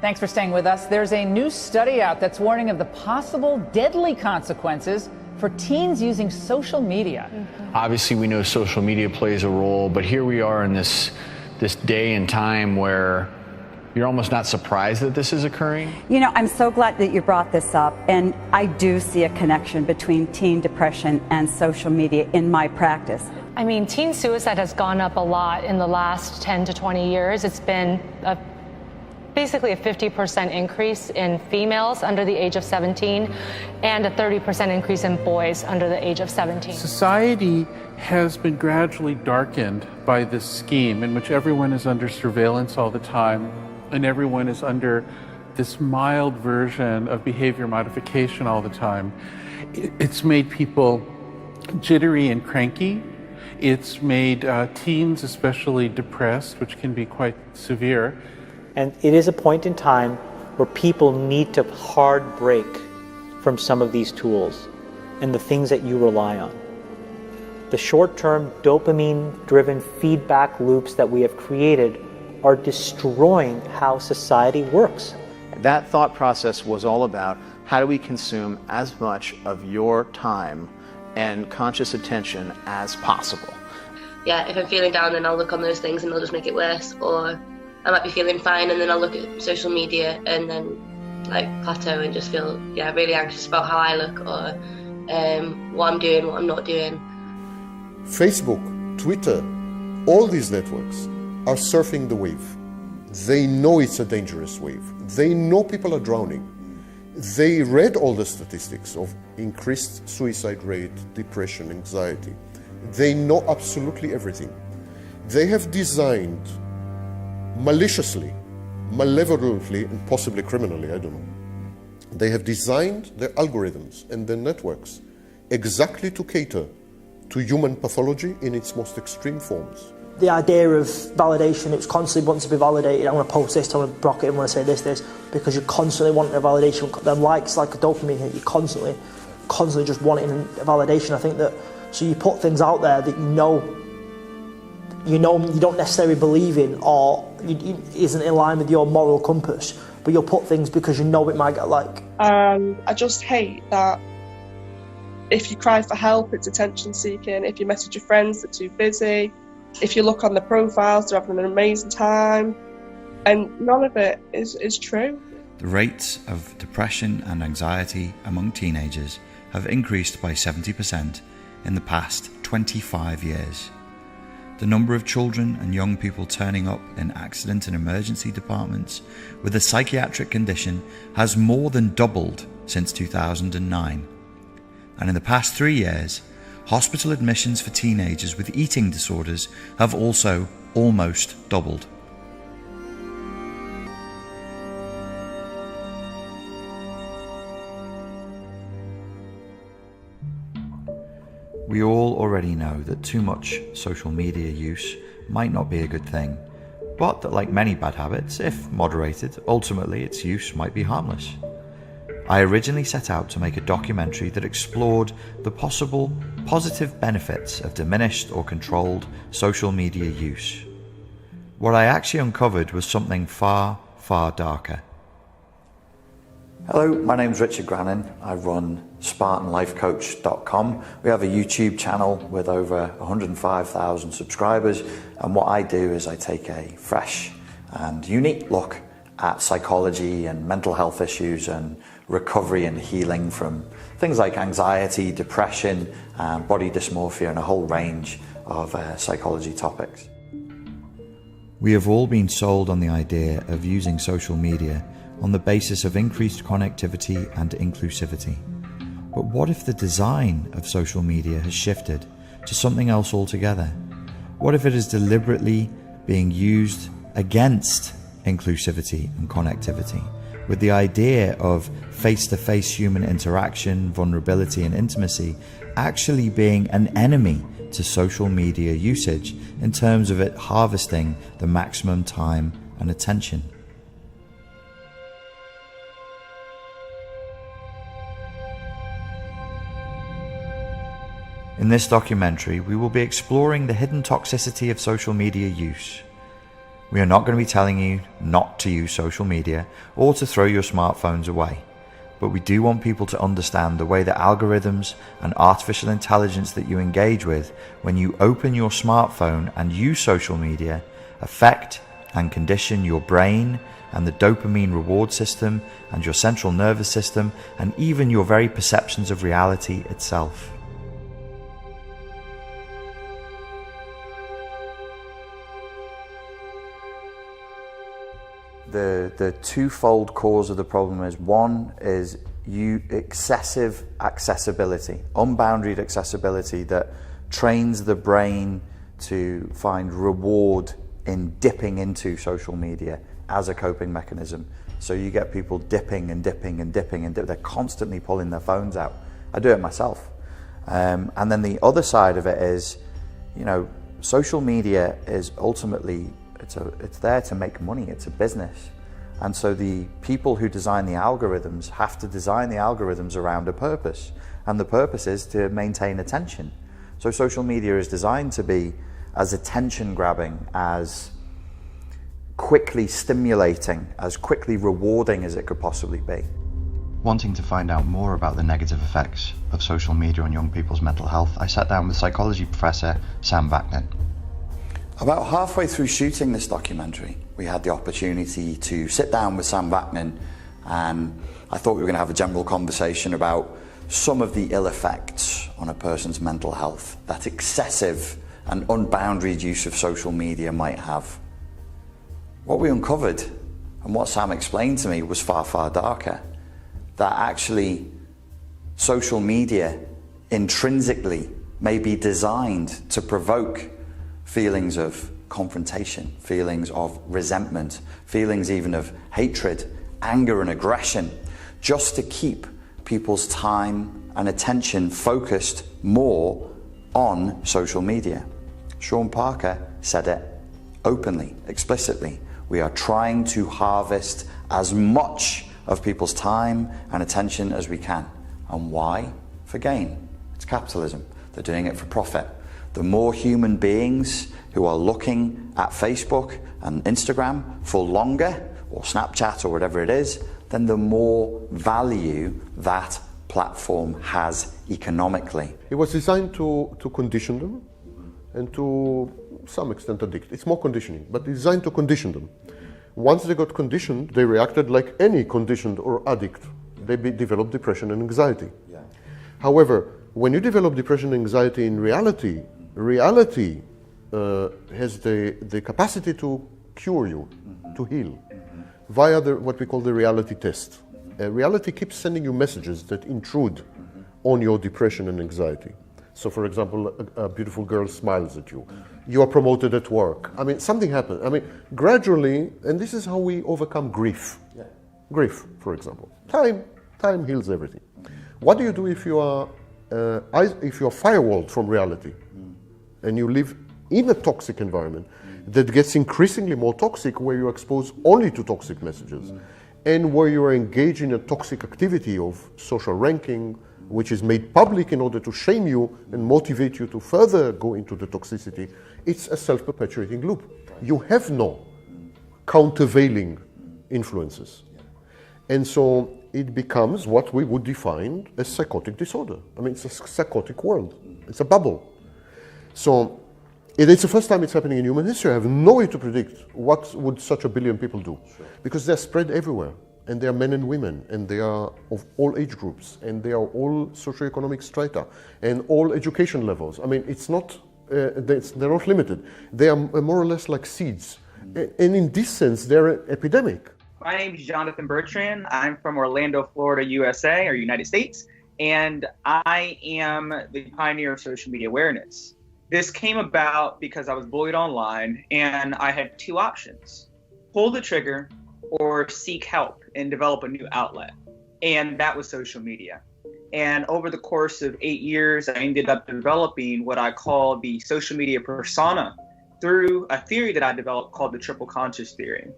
Thanks for staying with us. There's a new study out that's warning of the possible deadly consequences for teens using social media. Obviously, we know social media plays a role, but here we are in this day and time where you're almost not surprised that this is occurring. You know, I'm so glad that you brought this up, and I do see a connection between teen depression and social media in my practice. I mean, teen suicide has gone up a lot in the last 10 to 20 years. It's been basically a 50% increase in females under the age of 17 and a 30% increase in boys under the age of 17. Society has been gradually darkened by this scheme in which everyone is under surveillance all the time and everyone is under this mild version of behavior modification all the time. It's made people jittery and cranky. It's made teens especially depressed, which can be quite severe. And it is a point in time where people need to hard break from some of these tools and the things that you rely on. The short-term dopamine-driven feedback loops that we have created are destroying how society works. That thought process was all about how do we consume as much of your time and conscious attention as possible. Yeah, if I'm feeling down, then I'll look on those things and they'll just make it worse. Or I might be feeling fine and then I'll look at social media and then like plateau and just feel really anxious about how I look or what I'm doing, what I'm not doing. Facebook, Twitter, all these networks are surfing the wave. They know it's a dangerous wave. They know people are drowning. They read all the statistics of increased suicide rate, depression, anxiety. They know absolutely everything. They have designed maliciously, malevolently, and possibly criminally, I don't know. They have designed their algorithms and their networks exactly to cater to human pathology in its most extreme forms. The idea of validation, it's constantly wanting to be validated. I want to post this, I want to block it, I want to say this, because you're constantly wanting a validation. Them likes, like a dopamine hit, you constantly just wanting a validation. I think that, so you put things out there that you know you don't necessarily believe in or isn't in line with your moral compass, but you'll put things because you know it might get a like. I just hate that if you cry for help, it's attention seeking. If you message your friends, they're too busy. If you look on the profiles, they're having an amazing time. And none of it is true. The rates of depression and anxiety among teenagers have increased by 70% in the past 25 years. The number of children and young people turning up in accident and emergency departments with a psychiatric condition has more than doubled since 2009. And in the past 3 years, hospital admissions for teenagers with eating disorders have also almost doubled. We all already know that too much social media use might not be a good thing, but that like many bad habits, if moderated, ultimately its use might be harmless. I originally set out to make a documentary that explored the possible positive benefits of diminished or controlled social media use. What I actually uncovered was something far, far darker. Hello, my name's Richard Grannon. I run SpartanLifeCoach.com. We have a YouTube channel with over 105,000 subscribers, and what I do is I take a fresh and unique look at psychology and mental health issues and recovery and healing from things like anxiety, depression, body dysmorphia, and a whole range of psychology topics. We have all been sold on the idea of using social media on the basis of increased connectivity and inclusivity. But what if the design of social media has shifted to something else altogether? What if it is deliberately being used against inclusivity and connectivity, with the idea of face-to-face human interaction, vulnerability and intimacy actually being an enemy to social media usage in terms of it harvesting the maximum time and attention? In this documentary, we will be exploring the hidden toxicity of social media use. We are not going to be telling you not to use social media or to throw your smartphones away, but we do want people to understand the way that algorithms and artificial intelligence that you engage with when you open your smartphone and use social media affect and condition your brain and the dopamine reward system and your central nervous system and even your very perceptions of reality itself. The twofold cause of the problem is, one is excessive accessibility, unbounded accessibility that trains the brain to find reward in dipping into social media as a coping mechanism. So you get people dipping and dipping and dipping and they're constantly pulling their phones out. I do it myself. And then the other side of it is, you know, social media is ultimately, it's there to make money, it's a business. And so the people who design the algorithms have to design the algorithms around a purpose. And the purpose is to maintain attention. So social media is designed to be as attention grabbing, as quickly stimulating, as quickly rewarding as it could possibly be. Wanting to find out more about the negative effects of social media on young people's mental health, I sat down with psychology professor Sam Vaknin. About halfway through shooting this documentary, we had the opportunity to sit down with Sam Vaknin, and I thought we were going to have a general conversation about some of the ill effects on a person's mental health that excessive and unbounded use of social media might have. What we uncovered, and what Sam explained to me, was far, far darker. That actually social media intrinsically may be designed to provoke feelings of confrontation, feelings of resentment, feelings even of hatred, anger and aggression, just to keep people's time and attention focused more on social media. Sean Parker said it openly, explicitly. We are trying to harvest as much of people's time and attention as we can. And why? For gain. It's capitalism. They're doing it for profit. The more human beings who are looking at Facebook and Instagram for longer, or Snapchat or whatever it is, then the more value that platform has economically. It was designed to condition them and to some extent addict. It's more conditioning, but designed to condition them. Once they got conditioned, they reacted like any conditioned or addict. They developed depression and anxiety. Yeah. However, when you develop depression and anxiety in reality has the capacity to cure you, to heal, via what we call the reality test. Reality keeps sending you messages that intrude on your depression and anxiety. So, for example, a beautiful girl smiles at you. You are promoted at work. I mean, something happened. I mean, gradually, and this is how we overcome grief. Yeah. Grief, for example. Time heals everything. What do you do if you are firewalled from reality and you live in a toxic environment that gets increasingly more toxic, where you're exposed only to toxic messages and where you are engaged in a toxic activity of social ranking, which is made public in order to shame you and motivate you to further go into the toxicity? It's a self-perpetuating loop. You have no countervailing influences. And so it becomes what we would define as psychotic disorder. I mean, it's a psychotic world. It's a bubble. So it's the first time it's happening in human history. I have no way to predict what would such a billion people do. Sure. Because they're spread everywhere. And they are men and women, and they are of all age groups, and they are all socioeconomic strata, and all education levels. I mean, it's not, they're not limited. They are more or less like seeds. And in this sense, they're an epidemic. My name is Jonathan Bertrand. I'm from Orlando, Florida, USA, or United States, and I am the pioneer of social media awareness. This came about because I was bullied online, and I had two options: pull the trigger or seek help and develop a new outlet. And that was social media. And over the course of 8 years, I ended up developing what I call the social media persona through a theory that I developed called the triple conscious theory.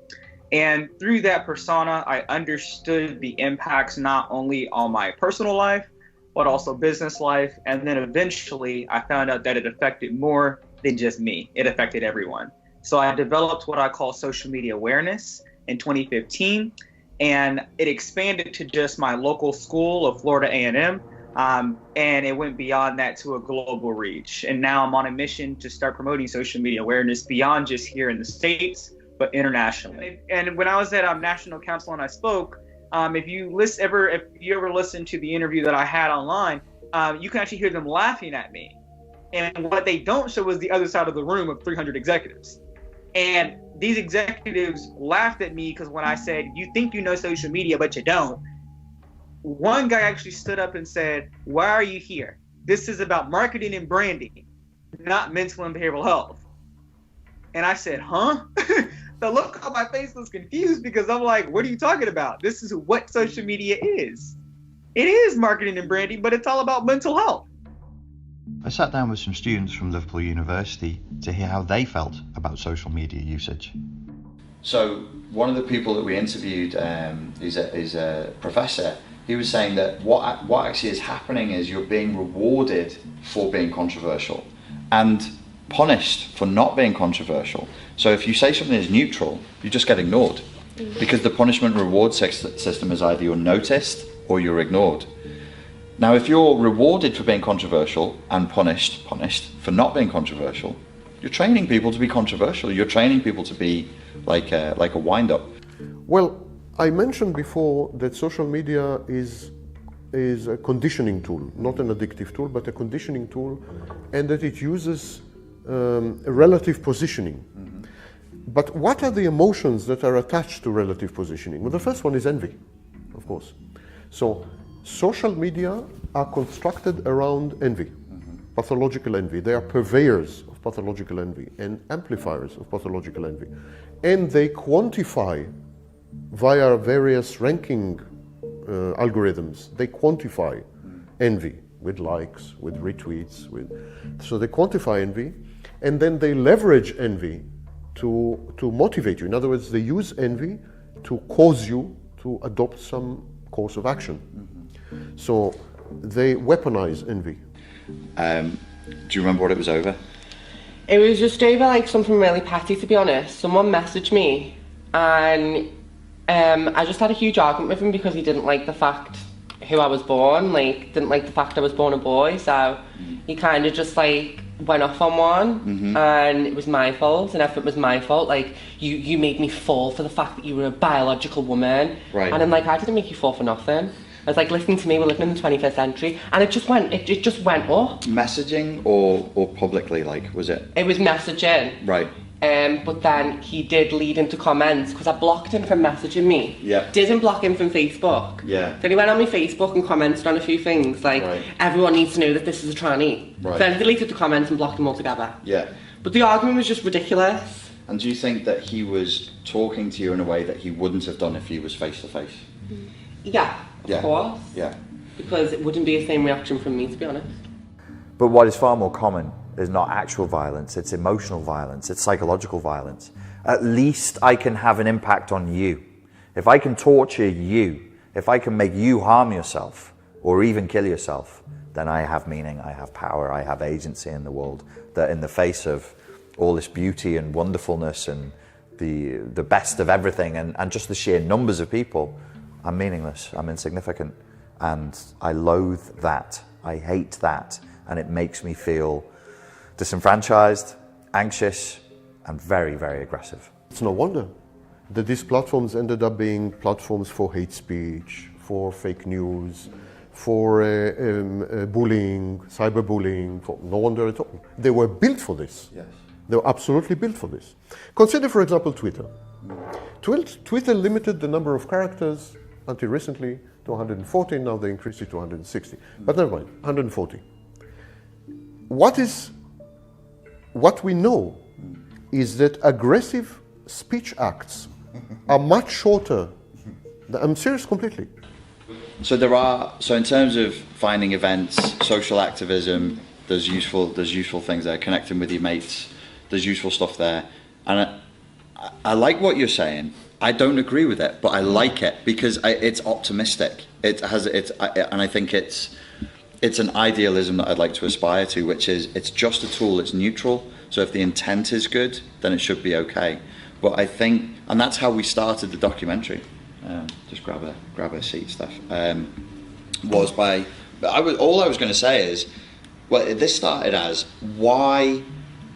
And through that persona, I understood the impacts not only on my personal life, but also business life. And then eventually I found out that it affected more than just me. It affected everyone. So I developed what I call social media awareness in 2015, and it expanded to just my local school of Florida A&M, and it went beyond that to a global reach. And now I'm on a mission to start promoting social media awareness beyond just here in the States, but internationally. And when I was at National Council and I spoke, if you ever listen to the interview that I had online, you can actually hear them laughing at me. And what they don't show is the other side of the room of 300 executives. And these executives laughed at me because when I said, you think you know social media, but you don't. One guy actually stood up and said, why are you here? This is about marketing and branding, not mental and behavioral health. And I said, huh? The look on my face was confused because I'm like, what are you talking about? This is what social media is. It is marketing and branding, but it's all about mental health. I sat down with some students from Liverpool University to hear how they felt about social media usage. So one of the people that we interviewed is a professor. He was saying that what actually is happening is you're being rewarded for being controversial and punished for not being controversial. So if you say something is neutral, you just get ignored because the punishment reward system is either you're noticed or you're ignored. Now, if you're rewarded for being controversial and punished for not being controversial, you're training people to be controversial. You're training people to be like a wind-up. Well, I mentioned before that social media is a conditioning tool, not an addictive tool, but a conditioning tool, and that it uses relative positioning. But what are the emotions that are attached to relative positioning? Well, the first one is envy, of course. So social media are constructed around envy, pathological envy. They are purveyors of pathological envy and amplifiers of pathological envy. And they quantify via various ranking algorithms. They quantify envy with likes, with retweets. So they quantify envy, and then they leverage envy to motivate you. In other words, they use envy to cause you to adopt some course of action. So they weaponize envy. Do you remember what it was over? It was just over like something really petty, to be honest. Someone messaged me and I just had a huge argument with him because he didn't like the fact who I was born, didn't like the fact I was born a boy, so he kind of just went off on one, and it was my fault, and if it was my fault, you made me fall for the fact that you were a biological woman, right. And I'm like, I didn't make you fall for nothing. I was like, listening to me, we're living in the 21st century, and it just went up. Messaging or publicly, was it? It was messaging. Right. But then he did lead into comments, because I blocked him from messaging me. Yeah. Didn't block him from Facebook. Yeah. Then he went on my Facebook and commented on a few things, everyone needs to know that this is a tranny. Right. Then I deleted the comments and blocked them altogether. Yeah. But the argument was just ridiculous. And do you think that he was talking to you in a way that he wouldn't have done if he was face to face? Yeah, of course. Yeah. Because it wouldn't be the same reaction from me, to be honest. But what is far more common is not actual violence, it's emotional violence, it's psychological violence. At least I can have an impact on you. If I can torture you, if I can make you harm yourself or even kill yourself, then I have meaning, I have power, I have agency in the world. That in the face of all this beauty and wonderfulness and the best of everything and just the sheer numbers of people, I'm meaningless, I'm insignificant. And I loathe that, I hate that, and it makes me feel disenfranchised, anxious, and very, very aggressive. It's no wonder that these platforms ended up being platforms for hate speech, for fake news, for bullying, cyberbullying, for no wonder at all. They were built for this. Yes. They were absolutely built for this. Consider, for example, Twitter. Twitter limited the number of characters until recently to 140, now they increased it to 160. But never mind, 140. What we know is that aggressive speech acts are much shorter. I'm serious completely. So in terms of finding events, social activism, there's useful things there, connecting with your mates, there's useful stuff there. And I like what you're saying. I don't agree with it, but I like it because it's optimistic. And I think it's an idealism that I'd like to aspire to, which is it's just a tool, it's neutral. So if the intent is good, then it should be okay. But I think, and that's how we started the documentary. Just grab a seat, Steph. Was by, all I was going to say is, well, this started as why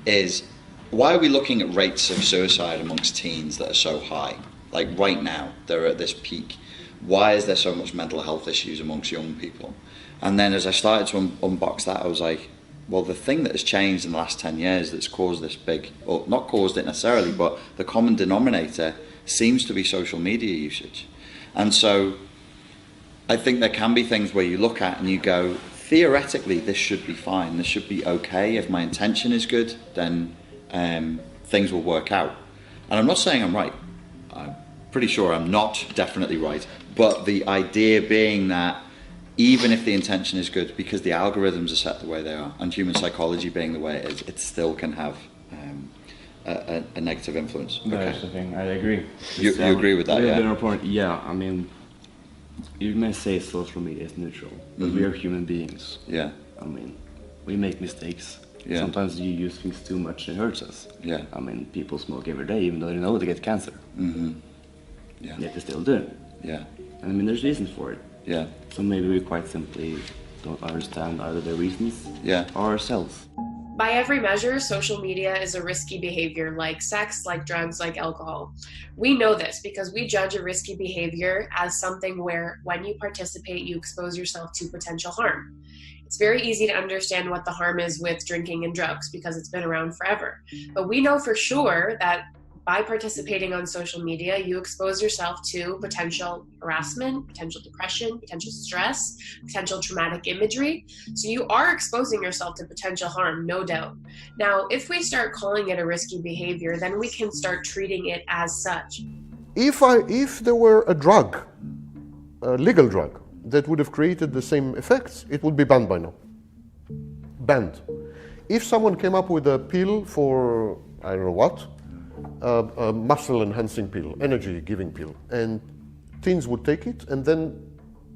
are we looking at rates of suicide amongst teens that are so high? Like right now, they're at this peak. Why is there so much mental health issues amongst young people? And then as I started to unbox that, I was like, well, the thing that has changed in the last 10 years that's caused this big, or not caused it necessarily, but the common denominator seems to be social media usage. And so I think there can be things where you look at and you go, theoretically, this should be fine. This should be okay. If my intention is good, then things will work out. And I'm not saying I'm right. I'm pretty sure I'm not definitely right. But the idea being that even if the intention is good, because the algorithms are set the way they are, and human psychology being the way it is, it still can have a negative influence. That's the thing, I agree. You agree with that, yeah? Yeah, I mean, you may say social media is neutral, but we are human beings. Yeah. I mean, we make mistakes. Yeah. Sometimes you use things too much and it hurts us. Yeah. I mean, people smoke every day even though they know they get cancer. Mm-hmm. Yeah. Yet they still do it. Yeah. And I mean, there's reasons for it. Yeah. So maybe we quite simply don't understand either the reasons or ourselves. By every measure, social media is a risky behavior like sex, like drugs, like alcohol. We know this because we judge a risky behavior as something where when you participate, you expose yourself to potential harm. It's very easy to understand what the harm is with drinking and drugs because it's been around forever. But we know for sure that by participating on social media, you expose yourself to potential harassment, potential depression, potential stress, potential traumatic imagery. So you are exposing yourself to potential harm, no doubt. Now, if we start calling it a risky behavior, then we can start treating it as such. If there were a drug, a legal drug, that would have created the same effects, it would be banned by now. Banned. If someone came up with a pill for, I don't know what, a muscle-enhancing pill, energy-giving pill, and teens would take it, and then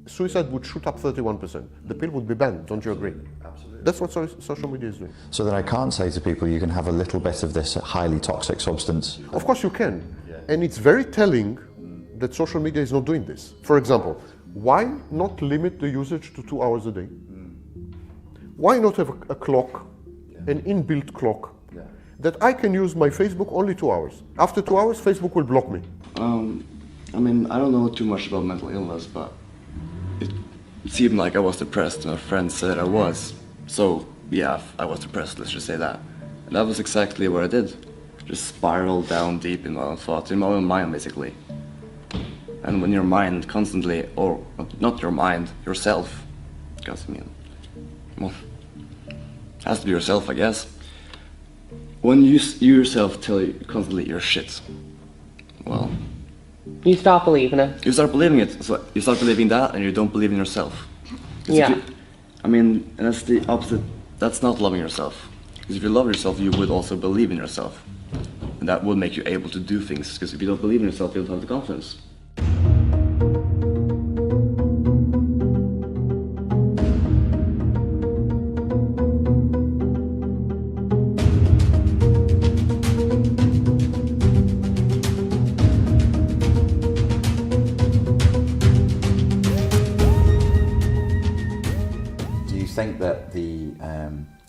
suicide would shoot up 31%. The pill would be banned, don't you agree? Absolutely. That's what social media is doing. So then I can't say to people, you can have a little bit of this highly toxic substance. Of course you can. Yeah. And it's very telling that social media is not doing this. For example, why not limit the usage to 2 hours a day? Why not have a clock, an inbuilt clock, that I can use my Facebook only 2 hours. After 2 hours, Facebook will block me. I mean, I don't know too much about mental illness, but it seemed like I was depressed and a friend said I was. So, yeah, I was depressed, let's just say that. And that was exactly what I did. Just spiraled down deep in my own thoughts, in my own mind, basically. And when your mind constantly, or not your mind, yourself, because I mean, well, it has to be yourself, I guess. When you yourself tell you constantly you're shit, well, you start believing it. You start believing it. So you start believing that, and you don't believe in yourself. Yeah. I mean, and that's the opposite. That's not loving yourself. Because if you love yourself, you would also believe in yourself, and that would make you able to do things. Because if you don't believe in yourself, you don't have the confidence. Think that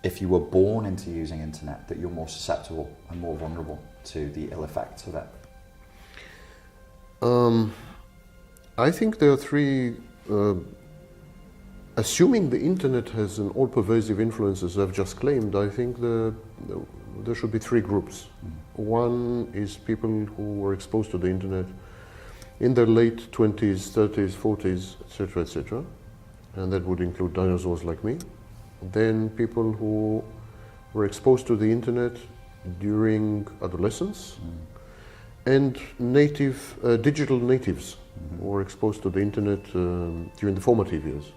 if you were born into using internet, that you're more susceptible and more vulnerable to the ill effects of it? I think there are three. Assuming the internet has an all-pervasive influence, as I've just claimed, I think there should be three groups. One is people who were exposed to the internet in their late 20s, 30s, 40s, etc., etc. And that would include dinosaurs like me. Then people who were exposed to the internet during adolescence, and digital natives who were exposed to the internet during the formative years,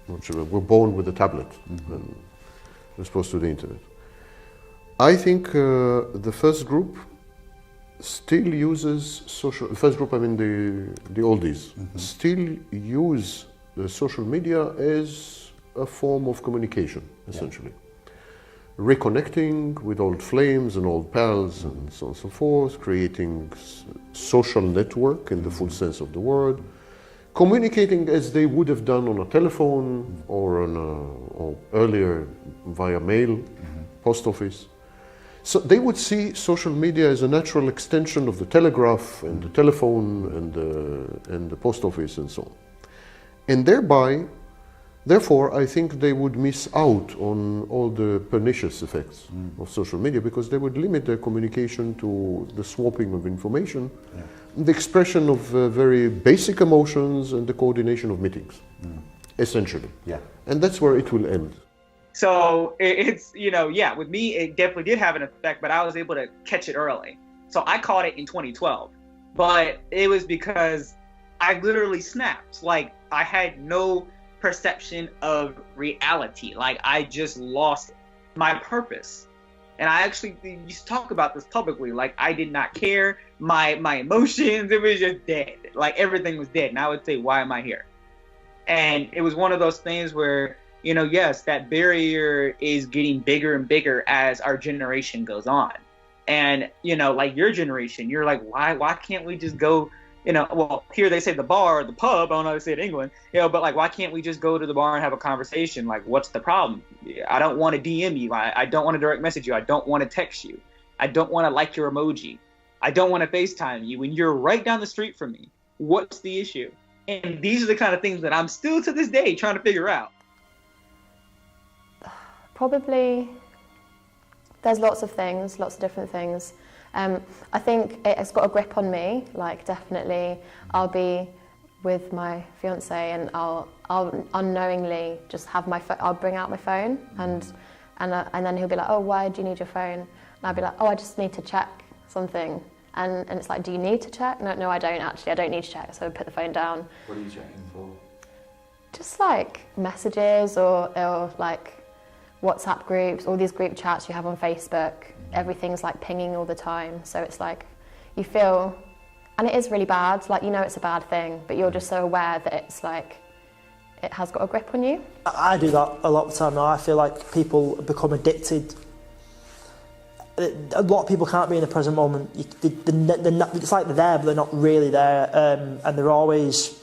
which were born with a tablet and were exposed to the internet. I think the first group still uses social. First group, I mean the oldies, still use the social media as a form of communication, essentially. reconnecting with old flames and old pals and so on and so forth, creating social network in the full sense of the word, communicating as they would have done on a telephone or or earlier via mail, post office. So they would see social media as a natural extension of the telegraph and the telephone and the post office and so on. And therefore, I think they would miss out on all the pernicious effects of social media, because they would limit their communication to the swapping of information, the expression of very basic emotions, and the coordination of meetings, essentially. Yeah. And that's where it will end. So it's, with me, it definitely did have an effect, but I was able to catch it early. So I caught it in 2012, but it was because I literally snapped. Like, I had no perception of reality. Like, I just lost my purpose. And I actually used to talk about this publicly. Like, I did not care. My emotions, it was just dead. Like, everything was dead. And I would say, why am I here? And it was one of those things where, yes, that barrier is getting bigger and bigger as our generation goes on. And, like your generation, you're like, why can't we just go, well, here they say the bar or the pub, I don't know how to say it in England, but like, why can't we just go to the bar and have a conversation? Like, what's the problem? I don't want to DM you. I don't want to direct message you. I don't want to text you. I don't want to like your emoji. I don't want to FaceTime you when you're right down the street from me. What's the issue? And these are the kind of things that I'm still to this day trying to figure out. Probably, there's lots of things, lots of different things. I think it's got a grip on me. Like, definitely, I'll be with my fiance and I'll unknowingly just have I'll bring out my phone and then he'll be like, oh, why do you need your phone? And I'll be like, oh, I just need to check something. And it's like, do you need to check? No, I don't actually. I don't need to check. So I put the phone down. What are you checking for? Just like messages or like WhatsApp groups, all these group chats you have on Facebook. Everything's like pinging all the time. So it's like you feel, and it is really bad. Like, it's a bad thing, but you're just so aware that it's like, it has got a grip on you. I do that a lot of the time now. I feel like people become addicted. A lot of people can't be in the present moment. It's like they're there, but they're not really there. And they're always...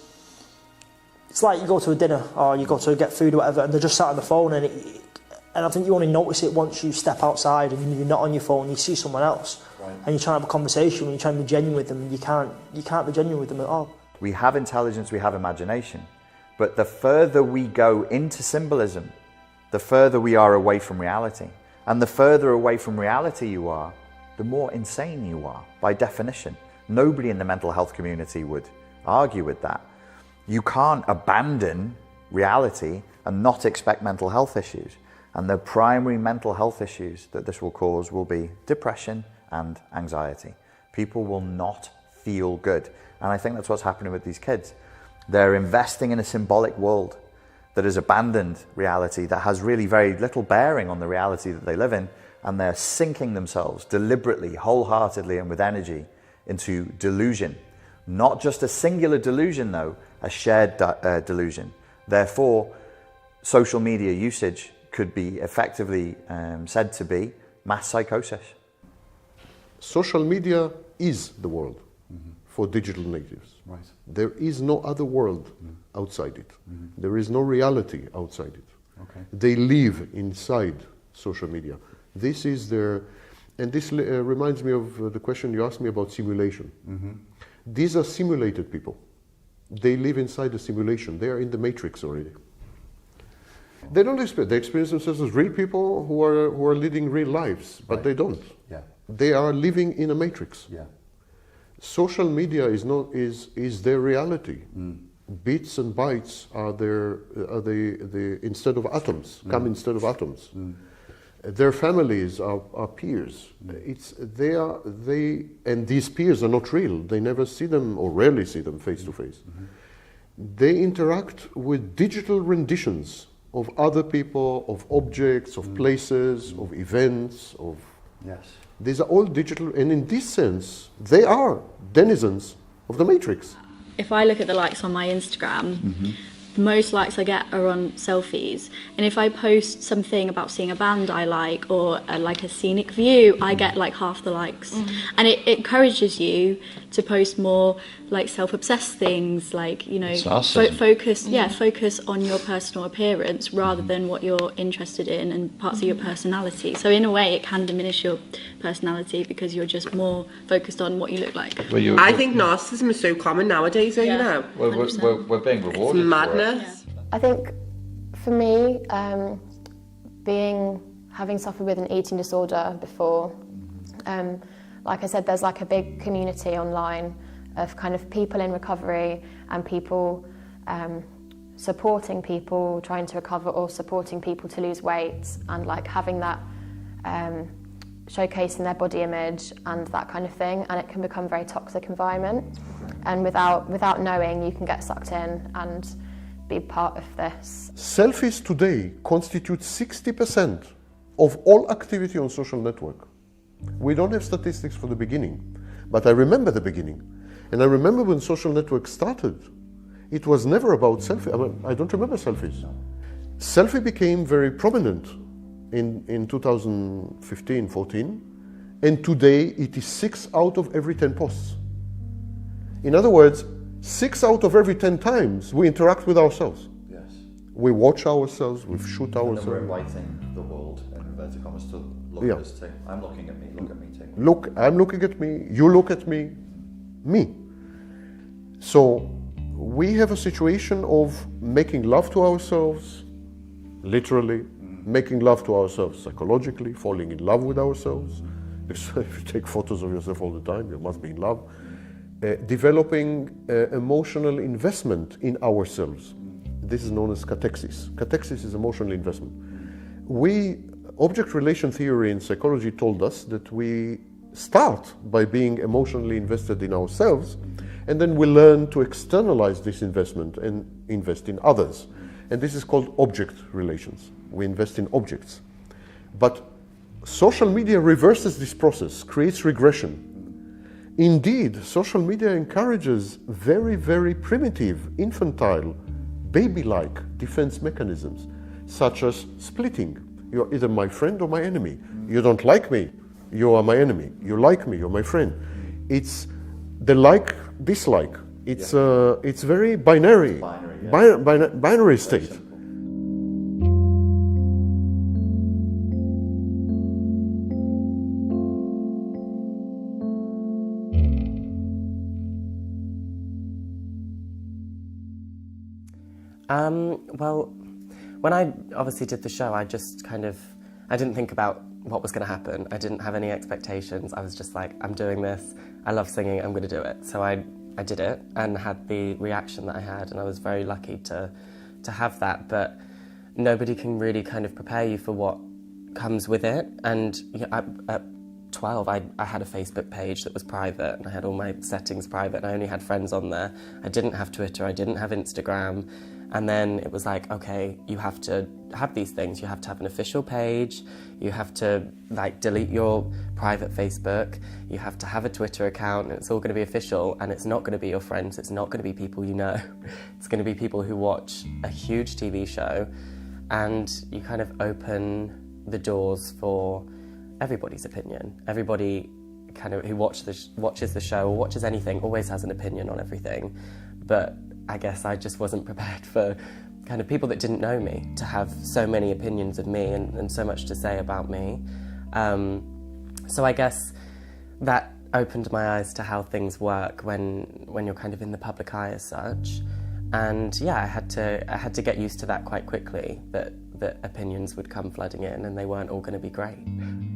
It's like you go to a dinner or you go to get food or whatever, and they're just sat on the phone. And I think you only notice it once you step outside and you're not on your phone, you see someone else. Right. And you're trying to have a conversation, and you're trying to be genuine with them, and you can't be genuine with them at all. We have intelligence, we have imagination. But the further we go into symbolism, the further we are away from reality. And the further away from reality you are, the more insane you are, by definition. Nobody in the mental health community would argue with that. You can't abandon reality and not expect mental health issues. And the primary mental health issues that this will cause will be depression and anxiety. People will not feel good. And I think that's what's happening with these kids. They're investing in a symbolic world that has abandoned reality, that has really very little bearing on the reality that they live in, and they're sinking themselves deliberately, wholeheartedly, and with energy into delusion. Not just a singular delusion, though, a shared delusion. Therefore, social media usage could be effectively said to be mass psychosis. Social media is the world for digital natives. Right. There is no other world outside it. There is no reality outside it. Okay. They live inside social media. This is their, and this reminds me of the question you asked me about simulation. These are simulated people. They live inside a simulation. They are in the matrix already. They don't experience. They experience themselves as real people who are leading real lives, but they don't. Yeah. They are living in a matrix. Yeah. Social media is their reality. Bits and bytes are the instead of atoms, come instead of atoms. Their families are peers. And these peers are not real. They never see them or rarely see them face to face. They interact with digital renditions of other people, of objects, of places, of events, of... Yes. These are all digital, and in this sense, they are denizens of the matrix. If I look at the likes on my Instagram, most likes I get are on selfies, and if I post something about seeing a band I like or like a scenic view, I get like half the likes. And it encourages you to post more like self-obsessed things, like, you know, focus on your personal appearance rather than what you're interested in and parts of your personality. So in a way it can diminish your personality because you're just more focused on what you look like. I think narcissism is so common nowadays, don't you know? We're being rewarded. It's madness. I think for me, having suffered with an eating disorder before, like I said, there's like a big community online of kind of people in recovery and people supporting people trying to recover or supporting people to lose weight, and like having that showcasing their body image and that kind of thing, and it can become a very toxic environment, and without knowing you can get sucked in and be part of this. Selfies today constitute 60% of all activity on social network. We don't have statistics for the beginning, but I remember the beginning. And I remember when social network started, it was never about selfie. I don't remember selfies. Selfie became very prominent in 2015-14, and today it is 6 out of every 10 posts. In other words, 6 out of every 10 times we interact with ourselves. Yes. We watch ourselves, we shoot ourselves. And we're inviting the world, in inverted commas, to look at us too. I'm looking at me, look at me too. Look, I'm looking at me, you look at me, me. So we have a situation of making love to ourselves, literally, making love to ourselves psychologically, falling in love with ourselves. If you take photos of yourself all the time, you must be in love. Developing emotional investment in ourselves. This is known as catexis. Catexis is emotional investment. Object relation theory in psychology told us that we start by being emotionally invested in ourselves, and then we learn to externalize this investment and invest in others. And this is called object relations. We invest in objects. But social media reverses this process, creates regression. Indeed, social media encourages very, very primitive, infantile, baby-like defense mechanisms, such as splitting. You're either my friend or my enemy. You don't like me, you are my enemy. You like me, you're my friend. It's the like-dislike. It's very binary, binary state. Well, when I obviously did the show, I didn't think about what was going to happen. I didn't have any expectations. I was just like, I'm doing this. I love singing. I'm going to do it. So I did it and had the reaction that I had, and I was very lucky to have that. But nobody can really kind of prepare you for what comes with it. And at 12, I had a Facebook page that was private, and I had all my settings private, and I only had friends on there. I didn't have Twitter. I didn't have Instagram. And then it was like, okay, you have to have these things. You have to have an official page. You have to like delete your private Facebook. You have to have a Twitter account, and it's all going to be official. And it's not going to be your friends. It's not going to be people you know. It's going to be people who watch a huge TV show, and you kind of open the doors for everybody's opinion. Everybody kind of who watches the show or watches anything always has an opinion on everything. But I guess I just wasn't prepared for kind of people that didn't know me to have so many opinions of me and so much to say about me. So I guess that opened my eyes to how things work when you're kind of in the public eye as such. And yeah, I had to get used to that quite quickly, that opinions would come flooding in and they weren't all going to be great.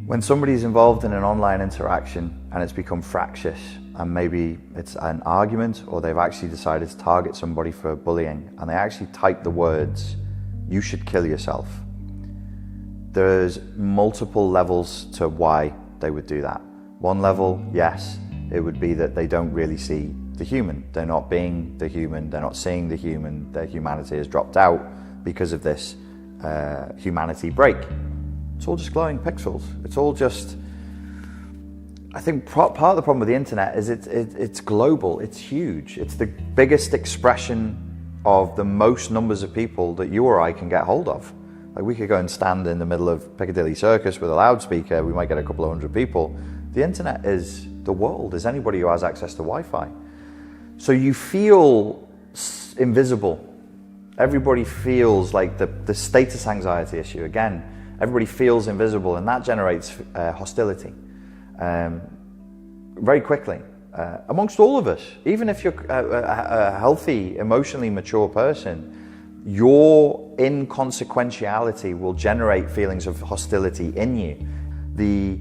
When somebody's involved in an online interaction and it's become fractious, and maybe it's an argument or they've actually decided to target somebody for bullying, and they actually type the words, "You should kill yourself," there's multiple levels to why they would do that. One level, yes, it would be that they don't really see the human. They're not being the human, they're not seeing the human, their humanity has dropped out because of this humanity break. It's all just glowing pixels. It's all just, I think part of the problem with the internet is it's global, it's huge. It's the biggest expression of the most numbers of people that you or I can get hold of. Like, we could go and stand in the middle of Piccadilly Circus with a loudspeaker, we might get a couple of hundred people. The internet is the world, is anybody who has access to Wi-Fi. So you feel invisible. Everybody feels like the status anxiety issue, again, everybody feels invisible, and that generates hostility very quickly amongst all of us. Even if you're a healthy, emotionally mature person, your inconsequentiality will generate feelings of hostility in you. The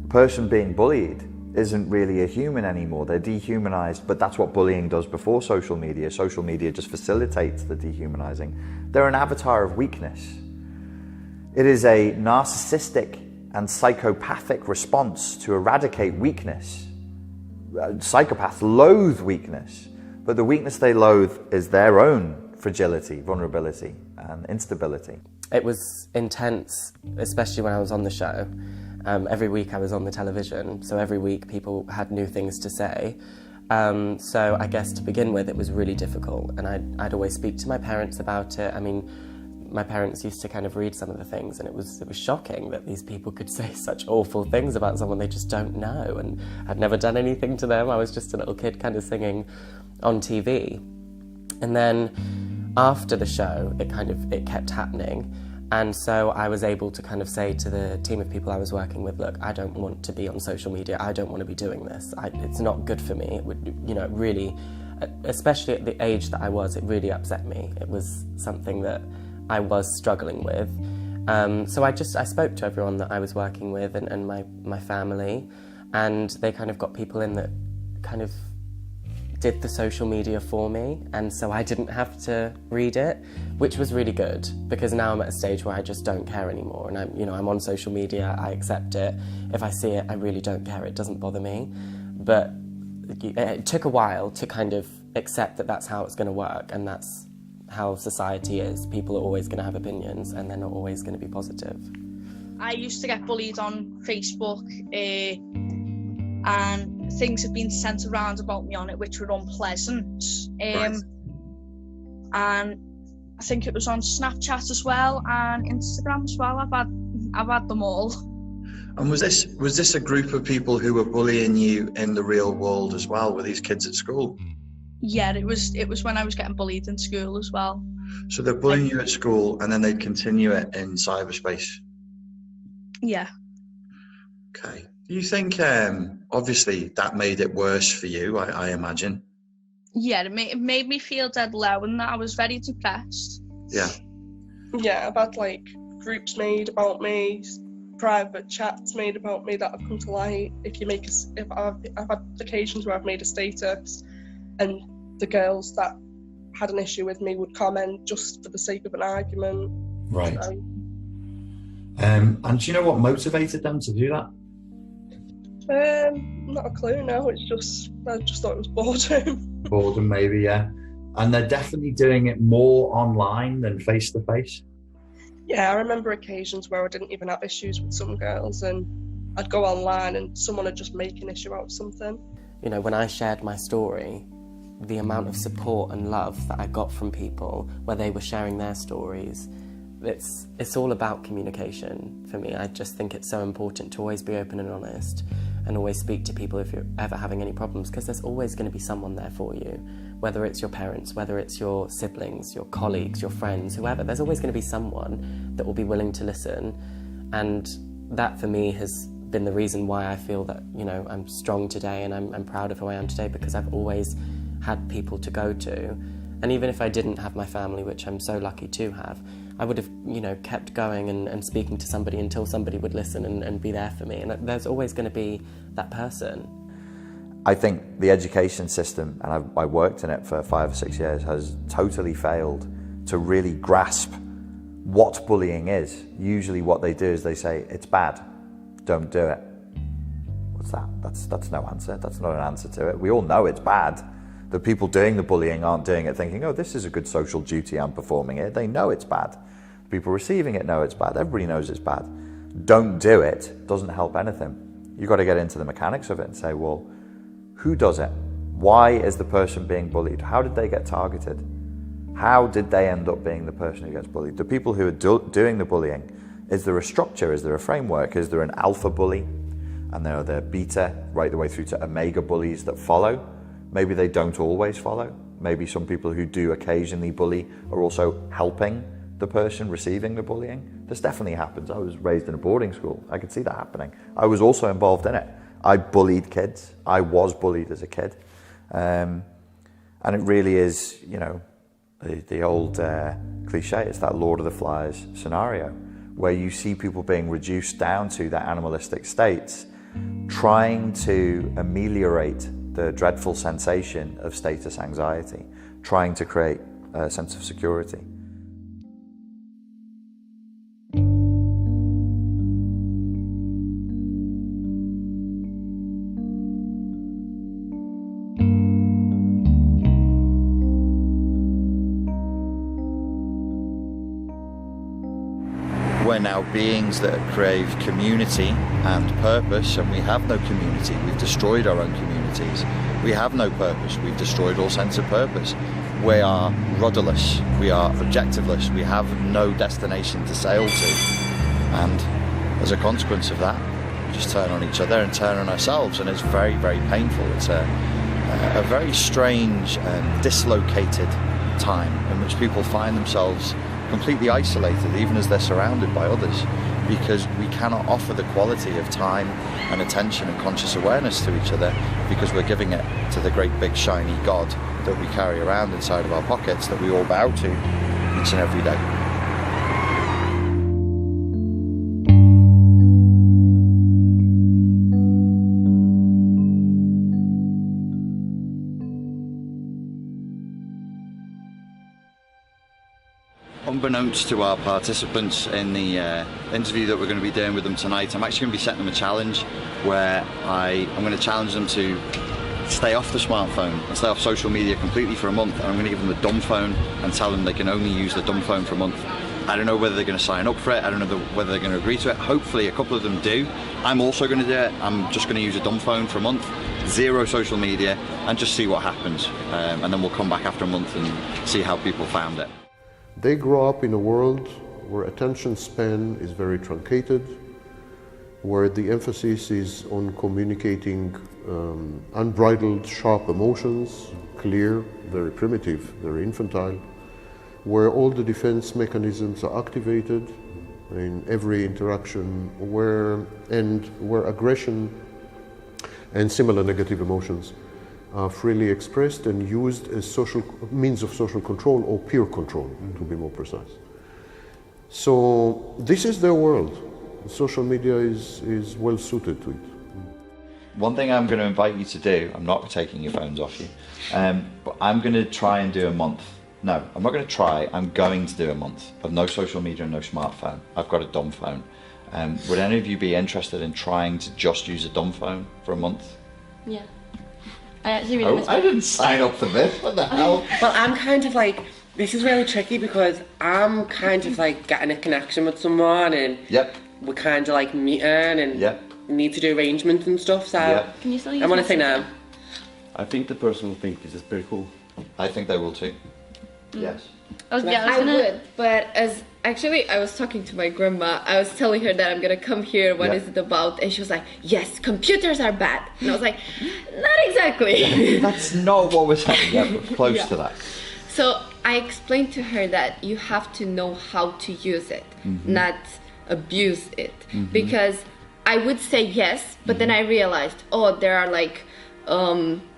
person being bullied isn't really a human anymore. They're dehumanized, but that's what bullying does before social media. Social media just facilitates the dehumanizing. They're an avatar of weakness. It is a narcissistic and psychopathic response to eradicate weakness. Psychopaths loathe weakness, but the weakness they loathe is their own fragility, vulnerability, and instability. It was intense, especially when I was on the show. Every week I was on the television, so every week people had new things to say. So I guess to begin with, it was really difficult, and I'd always speak to my parents about it. I mean, my parents used to kind of read some of the things, and it was shocking that these people could say such awful things about someone they just don't know, and I'd never done anything to them. I was just a little kid kind of singing on TV. And then after the show, it kept happening. And so I was able to kind of say to the team of people I was working with, look, I don't want to be on social media. I don't want to be doing this. It's not good for me. It would, it really, especially at the age that I was, it really upset me. It was something that I was struggling with. So I spoke to everyone that I was working with and my family, and they kind of got people in that kind of did the social media for me, and so I didn't have to read it, which was really good, because now I'm at a stage where I just don't care anymore, and I'm on social media, I accept it. If I see it, I really don't care, it doesn't bother me. But it took a while to kind of accept that that's how it's going to work, and that's how society is. People are always going to have opinions, and they're not always going to be positive. I used to get bullied on Facebook, and things have been sent around about me on it which were unpleasant. Right. And I think it was on Snapchat as well, and Instagram as well. I've had them all. And was this a group of people who were bullying you in the real world as well? Were these kids at school? Yeah, it was when I was getting bullied in school as well. So they're bullying you at school, and then they'd continue it in cyberspace? Yeah. Okay. Do you think, obviously, that made it worse for you, I imagine? Yeah, it made me feel dead low, and that I was very depressed. Yeah. Yeah, I've had groups made about me, private chats made about me that have come to light. If I've had occasions where I've made a status, and the girls that had an issue with me would comment just for the sake of an argument. Right. So. And do you know what motivated them to do that? Not a clue, no. I just thought it was boredom. Boredom, maybe, yeah. And they're definitely doing it more online than face to face? Yeah, I remember occasions where I didn't even have issues with some girls, and I'd go online and someone would just make an issue out of something. When I shared my story, the amount of support and love that I got from people where they were sharing their stories, it's all about communication for me. I just think it's so important to always be open and honest, and always speak to people if you're ever having any problems, because there's always going to be someone there for you, whether it's your parents, whether it's your siblings, your colleagues, your friends, whoever. There's always going to be someone that will be willing to listen, and that for me has been the reason why I feel that I'm strong today, and I'm proud of who I am today, because I've always had people to go to. And even if I didn't have my family, which I'm so lucky to have, I would have, kept going and speaking to somebody until somebody would listen and be there for me. And there's always going to be that person. I think the education system, and I worked in it for 5 or 6 years, has totally failed to really grasp what bullying is. Usually what they do is they say, it's bad, don't do it. What's that? That's no answer. That's not an answer to it. We all know it's bad. The people doing the bullying aren't doing it thinking, oh, this is a good social duty, I'm performing it. They know it's bad. The people receiving it know it's bad. Everybody knows it's bad. Don't do it doesn't help anything. You've got to get into the mechanics of it and say, well, who does it? Why is the person being bullied? How did they get targeted? How did they end up being the person who gets bullied? The people who are doing the bullying, is there a structure? Is there a framework? Is there an alpha bully? And there are the beta, right the way through to omega bullies that follow. Maybe they don't always follow. Maybe some people who do occasionally bully are also helping the person receiving the bullying. This definitely happens. I was raised in a boarding school. I could see that happening. I was also involved in it. I bullied kids. I was bullied as a kid. And it really is, you know, the old cliche, it's that Lord of the Flies scenario, where you see people being reduced down to their animalistic states, trying to ameliorate the dreadful sensation of status anxiety, trying to create a sense of security. We're now beings that crave community and purpose, and we have no community. We've destroyed our own communities. We have no purpose. We've destroyed all sense of purpose. We are rudderless. We are objectiveless. We have no destination to sail to. And as a consequence of that, we just turn on each other and turn on ourselves, and it's very, very painful. It's a very strange and dislocated time in which people find themselves completely isolated, even as they're surrounded by others, because we cannot offer the quality of time and attention and conscious awareness to each other, because we're giving it to the great big shiny God that we carry around inside of our pockets, that we all bow to each and every day. Unbeknownst to our participants in the interview that we're going to be doing with them tonight, I'm actually going to be setting them a challenge where I'm going to challenge them to stay off the smartphone and stay off social media completely for a month, and I'm going to give them the dumb phone and tell them they can only use the dumb phone for a month. I don't know whether they're going to sign up for it, I don't know whether they're going to agree to it. Hopefully a couple of them do. I'm also going to do it. I'm just going to use a dumb phone for a month, zero social media, and just see what happens, and then we'll come back after a month and see how people found it. They grow up in a world where attention span is very truncated, where the emphasis is on communicating unbridled, sharp emotions, clear, very primitive, very infantile, where all the defense mechanisms are activated in every interaction, where aggression and similar negative emotions are freely expressed and used as means of social control, or peer control, to be more precise. So this is their world. Social media is well suited to it. One thing I'm going to invite you to do, I'm not taking your phones off you, but I'm going to try and do a month. No, I'm not going to try, I'm going to do a month of no social media and no smartphone. I've got a dumb phone. Would any of you be interested in trying to just use a dumb phone for a month? Yeah. I actually really I didn't sign up for this, what the hell? Well, I'm kind of like, this is really tricky because I'm kind of like getting a connection with someone, and we're kind of like meeting and need to do arrangements and stuff, so Can you still use I want to say no. I think the person will think this is pretty cool. I think they will too. Yes. I would, but I was talking to my grandma. I was telling her that I'm gonna come here. What is it about? And she was like, "Yes, computers are bad." And I was like, "Not exactly." That's not what we're saying. But close to that. So I explained to her that you have to know how to use it, not abuse it, because I would say yes, but then I realized, there are like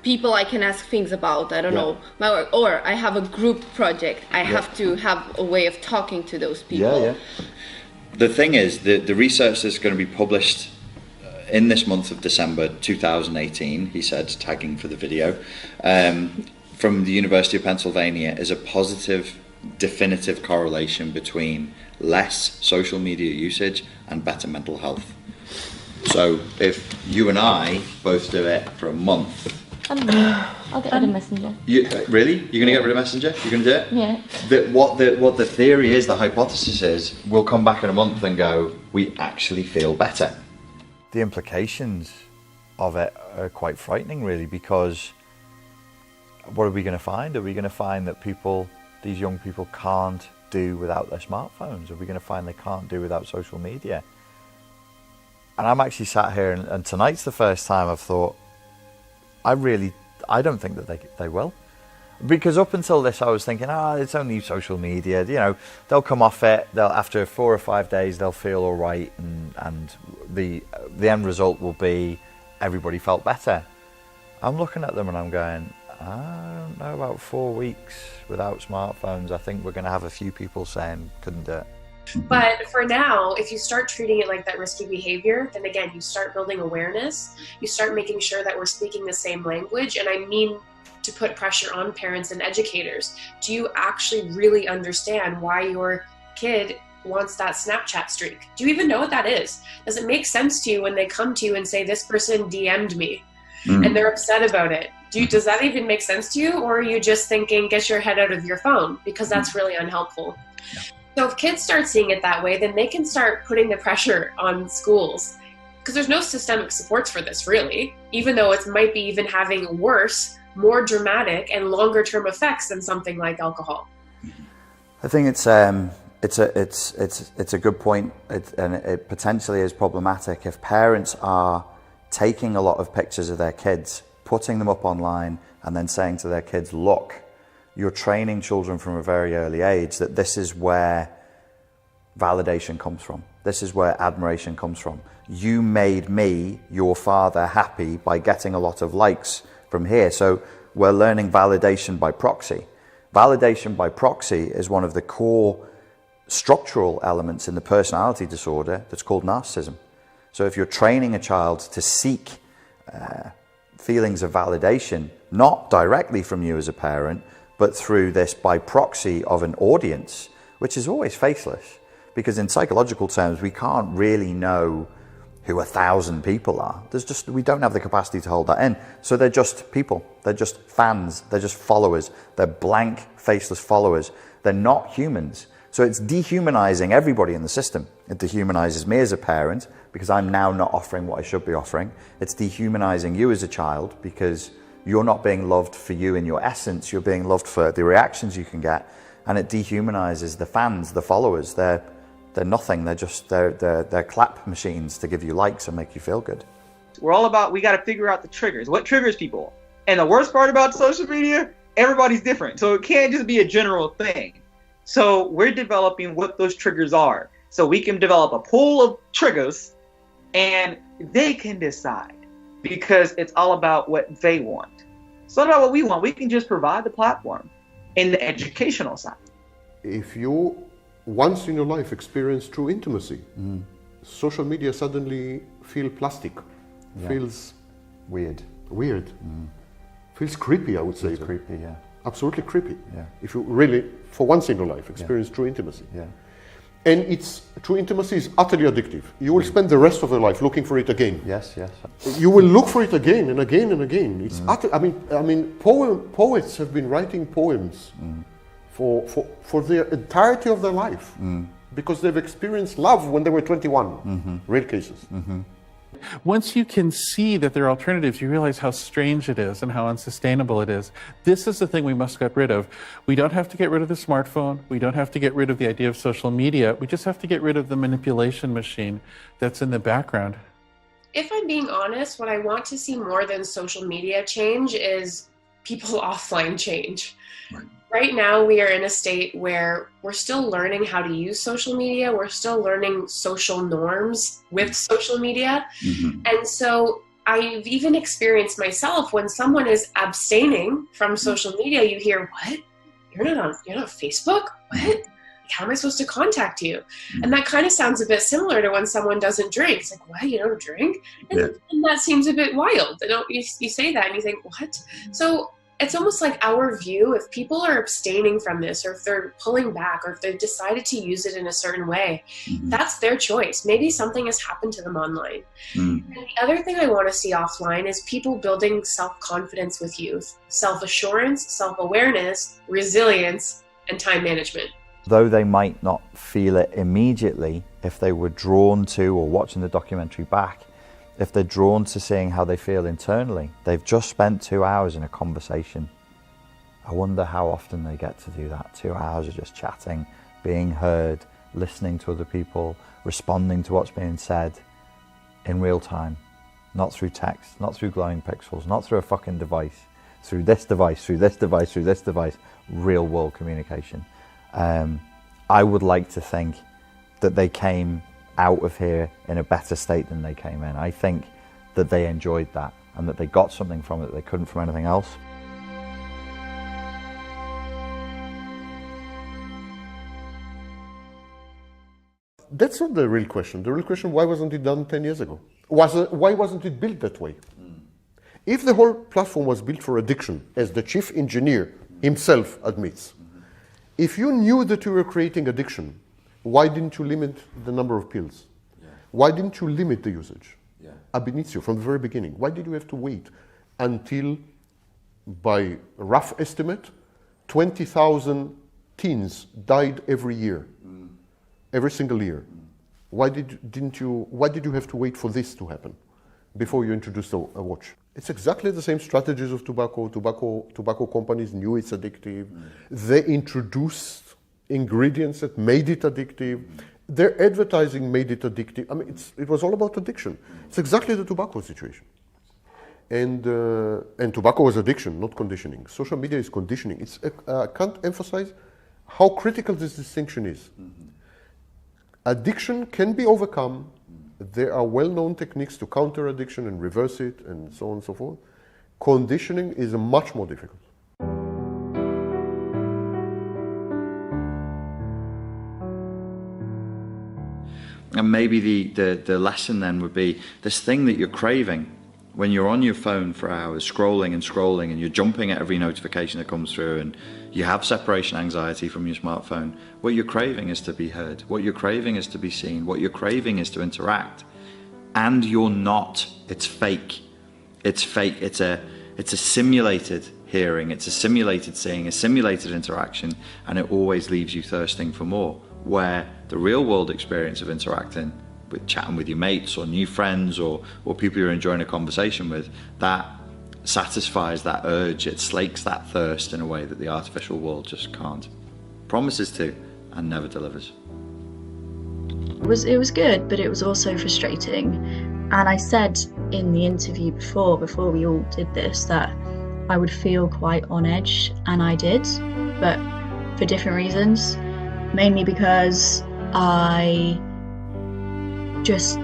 people I can ask things about, I don't know, my work, or I have a group project, I have to have a way of talking to those people. The thing is, the research that's going to be published in this month of December 2018, he said, tagging for the video, from the University of Pennsylvania, is a positive, definitive correlation between less social media usage and better mental health. So if you and I both do it for a month, I'll get rid of Messenger. Really? You're going to get rid of Messenger? You're going to do it? Yeah. What the theory is, the hypothesis is, we'll come back in a month and go, we actually feel better. The implications of it are quite frightening, really, because what are we going to find? Are we going to find that people these young people can't do without their smartphones? Are we going to find they can't do without social media? And I'm actually sat here, and tonight's the first time I've thought, I don't think that they will. Because up until this, I was thinking, it's only social media. You know, they'll come off it. After 4 or 5 days, they'll feel all right, and the end result will be everybody felt better. I'm looking at them and I'm going, I don't know about 4 weeks without smartphones. I think we're going to have a few people saying couldn't do it. But for now, if you start treating it like that risky behavior, then again, you start building awareness. You start making sure that we're speaking the same language. And I mean to put pressure on parents and educators. Do you actually really understand why your kid wants that Snapchat streak? Do you even know what that is? Does it make sense to you when they come to you and say, this person DM'd me and they're upset about it? Does that even make sense to you? Or are you just thinking, get your head out of your phone? Because that's really unhelpful. So if kids start seeing it that way, then they can start putting the pressure on schools. Because there's no systemic supports for this, really, even though it might be even having worse, more dramatic and longer term effects than something like alcohol. I think it's a good point, and it potentially is problematic if parents are taking a lot of pictures of their kids, putting them up online, and then saying to their kids, look, you're training children from a very early age that this is where validation comes from. This is where admiration comes from. You made me, your father, happy by getting a lot of likes from here. So we're learning validation by proxy. Validation by proxy is one of the core structural elements in the personality disorder that's called narcissism. So if you're training a child to seek feelings of validation, not directly from you as a parent, but through this by proxy of an audience, which is always faceless, because in psychological terms, we can't really know who 1,000 people are. We don't have the capacity to hold that in. So they're just people. They're just fans. They're just followers. They're blank, faceless followers. They're not humans. So it's dehumanizing everybody in the system. It dehumanizes me as a parent because I'm now not offering what I should be offering. It's dehumanizing you as a child because you're not being loved for you in your essence. You're being loved for the reactions you can get. And it dehumanizes the fans, the followers. They're nothing. They're clap machines to give you likes and make you feel good. We're all about, we got to figure out the triggers. What triggers people? And the worst part about social media, everybody's different. So it can't just be a general thing. So we're developing what those triggers are. So we can develop a pool of triggers and they can decide because it's all about what they want. It's not about what we want. We can just provide the platform in the educational side. If you once in your life experience true intimacy, social media suddenly feels plastic, feels weird, feels creepy, I would say. It's creepy, yeah. Absolutely creepy. Yeah. If you really, for once in your life, experience true intimacy. Yeah. And true intimacy is utterly addictive. You will spend the rest of your life looking for it again. Yes. You will look for it again and again and again. It's poets have been writing poems for the entirety of their life because they've experienced love when they were 21. Real cases. Once you can see that there are alternatives, you realize how strange it is and how unsustainable it is. This is the thing we must get rid of. We don't have to get rid of the smartphone. We don't have to get rid of the idea of social media. We just have to get rid of the manipulation machine that's in the background. If I'm being honest, what I want to see more than social media change is people offline change. Right now, we are in a state where we're still learning how to use social media. We're still learning social norms with social media. And so I've even experienced myself when someone is abstaining from social media, you hear, what? You're not on Facebook? What? How am I supposed to contact you? And that kind of sounds a bit similar to when someone doesn't drink. It's like, what? You don't drink? And that seems a bit wild. You say that and you think, what? So it's almost like our view, if people are abstaining from this, or if they're pulling back, or if they've decided to use it in a certain way, that's their choice. Maybe something has happened to them online. And the other thing I want to see offline is people building self-confidence with youth, self-assurance, self-awareness, resilience, and time management. Though they might not feel it immediately, if they were drawn to, or watching the documentary back, if they're drawn to seeing how they feel internally, they've just spent 2 hours in a conversation I wonder how often they get to do that. 2 hours of just chatting, being heard, listening to other people, responding to what's being said in real time. Not through text, not through glowing pixels, not through a fucking device. Through this device, through this device, through this device. Real world communication. I would like to think that they came out of here in a better state than they came in. I think that they enjoyed that and that they got something from it that they couldn't from anything else. That's not the real question. The real question, why wasn't it done 10 years ago? Why wasn't it built that way? If the whole platform was built for addiction, as the chief engineer himself admits, if you knew that you were creating addiction, why didn't you limit the number of pills? Why didn't you limit the usage? Ab initio, from the very beginning. Why did you have to wait until, by a rough estimate, 20,000 teens died every year, every single year? Why did you have to wait for this to happen before you introduced a watch? It's exactly the same strategies of tobacco. Tobacco companies knew it's addictive. They introduced ingredients that made it addictive. Their advertising made it addictive. I mean, it was all about addiction. It's exactly the tobacco situation. And tobacco was addiction, not conditioning. Social media is conditioning. I can't emphasize how critical this distinction is. Addiction can be overcome. There are well-known techniques to counter addiction and reverse it and so on and so forth. Conditioning is much more difficult. And maybe the lesson then would be this thing that you're craving when you're on your phone for hours, scrolling and scrolling, and you're jumping at every notification that comes through, and you have separation anxiety from your smartphone. What you're craving is to be heard. What you're craving is to be seen. What you're craving is to interact. And you're not. It's fake. It's fake. It's a simulated hearing. It's a simulated seeing, a simulated interaction, and it always leaves you thirsting for more. Where the real world experience of interacting, with chatting with your mates or new friends or people you're enjoying a conversation with, that satisfies that urge. It slakes that thirst in a way that the artificial world just can't. Promises to and never delivers. It was good, but it was also frustrating. And I said in the interview before we all did this, that I would feel quite on edge, and I did, but for different reasons. Mainly because I just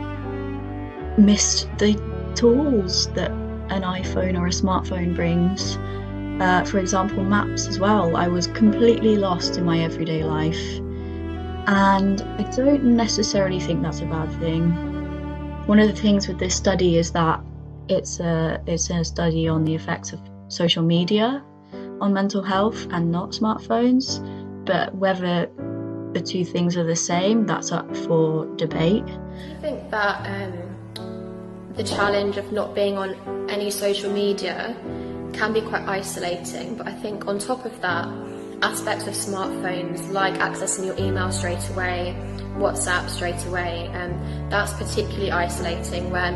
missed the tools that an iPhone or a smartphone brings. For example, maps as well. I was completely lost in my everyday life. And I don't necessarily think that's a bad thing. One of the things with this study is that it's a study on the effects of social media on mental health and not smartphones. But whether the two things are the same, that's up for debate. I think that the challenge of not being on any social media can be quite isolating, but I think on top of that, aspects of smartphones like accessing your email straight away, WhatsApp straight away, that's particularly isolating when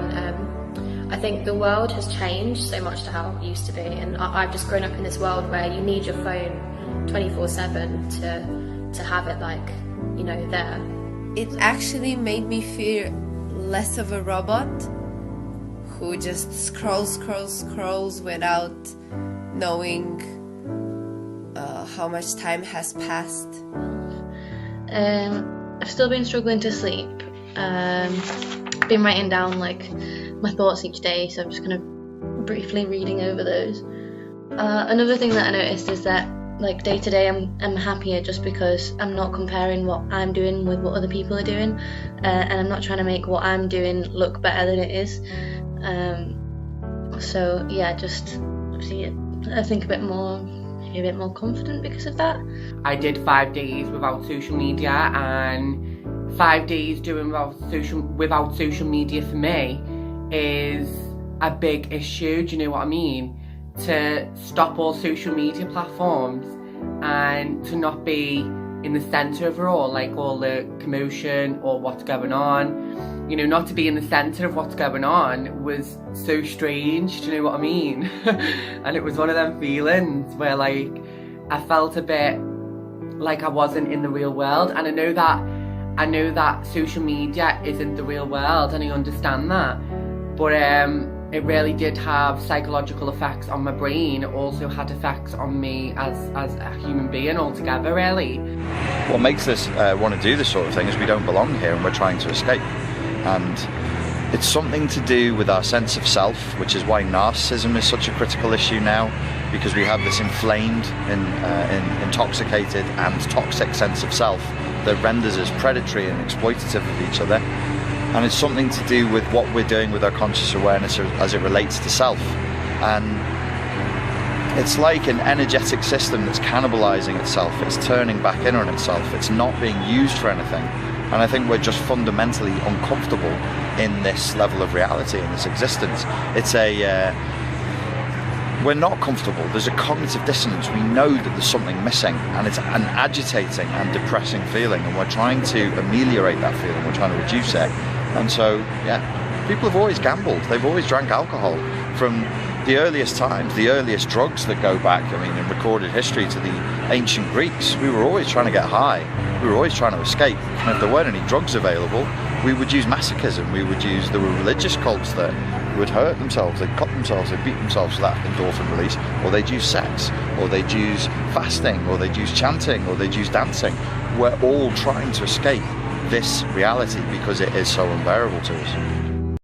I think the world has changed so much to how it used to be, and I've just grown up in this world where you need your phone 24/7 to have it, like, you know, there. It actually made me feel less of a robot who just scrolls without knowing how much time has passed. I've still been struggling to sleep. I've been writing down like my thoughts each day, so I'm just kind of briefly reading over those. Another thing that I noticed is that, like, day to day I'm happier just because I'm not comparing what I'm doing with what other people are doing, and I'm not trying to make what I'm doing look better than it is. So yeah, just obviously I think a bit more confident because of that. I did 5 days without social media, and 5 days doing without social media for me is a big issue, do you know what I mean? To stop all social media platforms and to not be in the centre of it all, like all the commotion or what's going on. You know, not to be in the centre of what's going on was so strange, do you know what I mean? And it was one of them feelings where, like, I felt a bit like I wasn't in the real world, and I know that social media isn't the real world, and I understand that, but it really did have psychological effects on my brain. It also had effects on me as a human being altogether, really. What makes us want to do this sort of thing is we don't belong here and we're trying to escape. And it's something to do with our sense of self, which is why narcissism is such a critical issue now, because we have this inflamed, intoxicated and toxic sense of self that renders us predatory and exploitative of each other. And it's something to do with what we're doing with our conscious awareness as it relates to self. And it's like an energetic system that's cannibalizing itself. It's turning back in on itself. It's not being used for anything. And I think we're just fundamentally uncomfortable in this level of reality, in this existence. We're not comfortable. There's a cognitive dissonance. We know that there's something missing, and it's an agitating and depressing feeling, and we're trying to ameliorate that feeling. We're trying to reduce it. And so, yeah, people have always gambled. They've always drank alcohol from the earliest times, the earliest drugs that go back, I mean, in recorded history to the ancient Greeks. We were always trying to get high. We were always trying to escape. And if there weren't any drugs available, we would use masochism. There were religious cults that would hurt themselves, they'd cut themselves, they'd beat themselves for that endorphin release, or they'd use sex, or they'd use fasting, or they'd use chanting, or they'd use dancing. We're all trying to escape this reality because it is so unbearable to us.